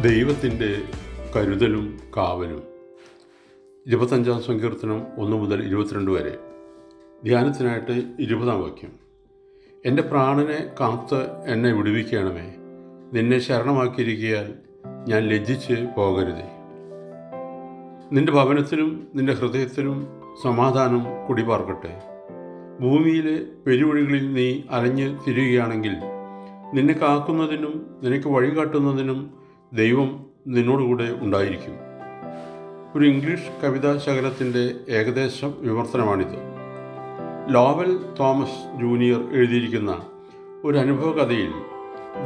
ദൈവത്തിൻ്റെ കരുതലും കാവലും. 25-ാം സങ്കീർത്തനം 1 മുതൽ 22 വരെ. ധ്യാനത്തിനായിട്ട് 20-ാം വാക്യം. എൻ്റെ പ്രാണനെ കാത്ത് എന്നെ വിടുവിക്കണമേ. നിന്നെ ശരണമാക്കിയിരിക്കയാൽ ഞാൻ ലജ്ജിച്ച് പോകരുതേ. നിൻ്റെ ഭവനത്തിലും നിൻ്റെ ഹൃദയത്തിലും സമാധാനം കുടിപാർക്കട്ടെ. ഭൂമിയിലെ പെരുവഴികളിൽ നീ അലഞ്ഞ് തിരിയുകയാണെങ്കിൽ നിന്നെ കാക്കുന്നതിനും നിനക്ക് വഴികാട്ടുന്നതിനും ദൈവം നിന്നോടുകൂടെ ഉണ്ടായിരിക്കും. ഒരു ഇംഗ്ലീഷ് കവിതാ ശകലത്തിൻ്റെ ഏകദേശം വിവർത്തനമാണിത്. ലോവൽ തോമസ് ജൂനിയർ എഴുതിയിരിക്കുന്ന ഒരു അനുഭവ കഥയിൽ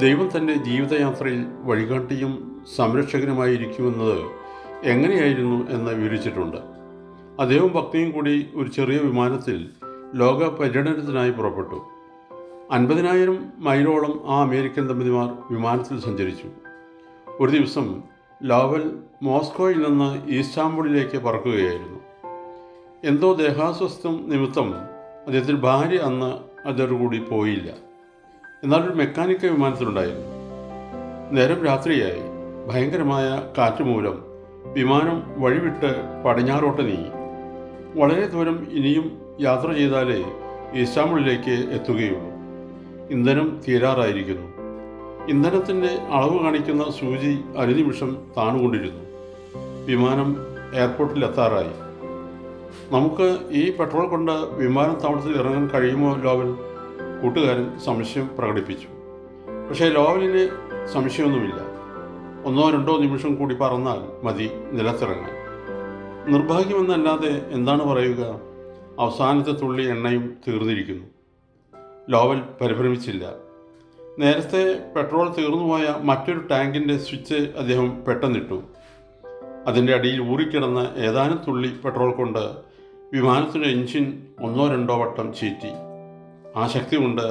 ദൈവം തൻ്റെ ജീവിതയാത്രയിൽ വഴികാട്ടിയും സംരക്ഷകനുമായിരിക്കുമെന്നത് എങ്ങനെയായിരുന്നു എന്ന് വിവരിച്ചിട്ടുണ്ട്. അദ്ദേഹം ഭക്തിയും കൂടി ഒരു ചെറിയ വിമാനത്തിൽ ലോക പര്യടനത്തിനായി പുറപ്പെട്ടു. 50,000 മൈലോളം ആ അമേരിക്കൻ ദമ്പതിമാർ വിമാനത്തിൽ സഞ്ചരിച്ചു. ഒരു ദിവസം ലോവൽ മോസ്കോയിൽ നിന്ന് ഈസ്താംബുളിലേക്ക് പറക്കുകയായിരുന്നു. എന്തോ ദേഹാസ്വസ്ഥം നിമിത്തം അദ്ദേഹത്തിൻ്റെ ഭാര്യ അന്ന് അതോടുകൂടി പോയില്ല. എന്നാൽ ഒരു മെക്കാനിക്കൽ വിമാനത്തിലുണ്ടായിരുന്നു. നേരം രാത്രിയായി. ഭയങ്കരമായ കാറ്റ് മൂലം വിമാനം വഴിവിട്ട് പടിഞ്ഞാറോട്ട് നീങ്ങി. വളരെ ദൂരം ഇനിയും യാത്ര ചെയ്താലേ ഈസ്താംബുളിലേക്ക് എത്തുകയുള്ളൂ. ഇന്ധനം തീരാറായിരിക്കുന്നു. ഇന്ധനത്തിൻ്റെ അളവ് കാണിക്കുന്ന സൂചി അനുനിമിഷം താണുകൊണ്ടിരുന്നു. വിമാനം എയർപോർട്ടിലെത്താറായി. നമുക്ക് ഈ പെട്രോൾ കൊണ്ട് വിമാനത്താവളത്തിൽ ഇറങ്ങാൻ കഴിയുമോ ലോവൽ? കൂട്ടുകാരൻ സംശയം പ്രകടിപ്പിച്ചു. പക്ഷേ ലോവലിന് സംശയമൊന്നുമില്ല. 1-2 നിമിഷം കൂടി പറന്നാൽ മതി നിലത്തിറങ്ങാൻ. നിർഭാഗ്യമെന്നല്ലാതെ എന്താണ് പറയുക? അവസാനത്തെ തുള്ളി എണ്ണയും തീർന്നിരിക്കുന്നു. ലോവൽ പരിഭ്രമിച്ചില്ല. നേരത്തെ പെട്രോൾ തീർന്നുപോയ മറ്റൊരു ടാങ്കിൻ്റെ സ്വിച്ച് അദ്ദേഹം പെട്ടെന്നിട്ടു. അതിൻ്റെ അടിയിൽ ഊറിക്കിടന്ന ഏതാനും തുള്ളി പെട്രോൾ കൊണ്ട് വിമാനത്തിൻ്റെ എഞ്ചിൻ 1-2 വട്ടം ചീറ്റി. ആ ശക്തി കൊണ്ട്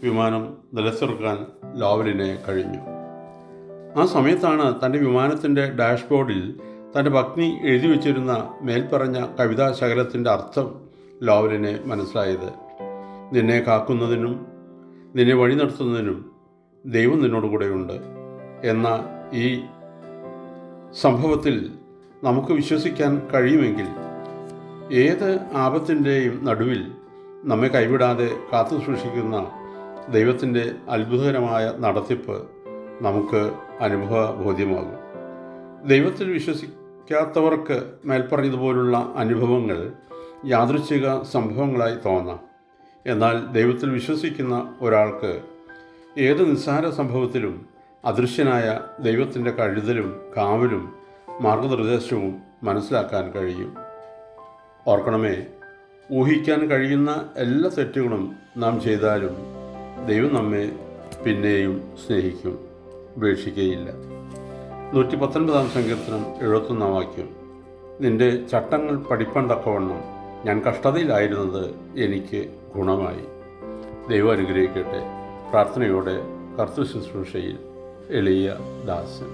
വിമാനം നിലത്തിറക്കാൻ ലോവലിനെ കഴിഞ്ഞു. ആ സമയത്താണ് തൻ്റെ വിമാനത്തിൻ്റെ ഡാഷ്ബോർഡിൽ തൻ്റെ പത്നി എഴുതി വച്ചിരുന്ന മേൽപ്പറഞ്ഞ കവിതാ ശകലത്തിൻ്റെ അർത്ഥം ലോവലിനെ മനസ്സിലായത്. നിന്നെ കാക്കുന്നതിനും നിന്നെ വഴി നടത്തുന്നതിനും ദൈവം നിന്നോട് കൂടെയുണ്ട് എന്ന ഈ സംഭവത്തിൽ നമുക്ക് വിശ്വസിക്കാൻ കഴിയുമെങ്കിൽ ഏത് ആപത്തിൻ്റെയും നടുവിൽ നമ്മെ കൈവിടാതെ കാത്തു സൂക്ഷിക്കുന്ന ദൈവത്തിൻ്റെ അത്ഭുതകരമായ നടത്തിപ്പ് നമുക്ക് അനുഭവബോധ്യമാകും. ദൈവത്തിൽ വിശ്വസിക്കാത്തവർക്ക് മേൽപ്പറഞ്ഞതുപോലുള്ള അനുഭവങ്ങൾ യാദൃച്ഛിക സംഭവങ്ങളായി തോന്നാം. എന്നാൽ ദൈവത്തിൽ വിശ്വസിക്കുന്ന ഒരാൾക്ക് ഏത് നിസ്സാര സംഭവത്തിലും അദൃശ്യനായ ദൈവത്തിൻ്റെ കരുതലും കാവലും മാർഗനിർദ്ദേശവും മനസ്സിലാക്കാൻ കഴിയും. ഓർക്കണമേ, ഊഹിക്കാൻ കഴിയുന്ന എല്ലാ തെറ്റുകളും നാം ചെയ്താലും ദൈവം നമ്മെ പിന്നെയും സ്നേഹിക്കും, ഉപേക്ഷിക്കുകയില്ല. 119-ാം സങ്കീർത്തനം 71-ാം വാക്യം. നിൻ്റെ ചട്ടങ്ങൾ പഠിപ്പാൻ തക്കവണ്ണം ഞാൻ കഷ്ടതയിലായിരുന്നത് എനിക്ക് ഗുണമായി. ദൈവം അനുഗ്രഹിക്കട്ടെ. പ്രാർത്ഥനയോടെ കർത്തൃശുശ്രൂഷയിൽ എളിയ ദാസൻ.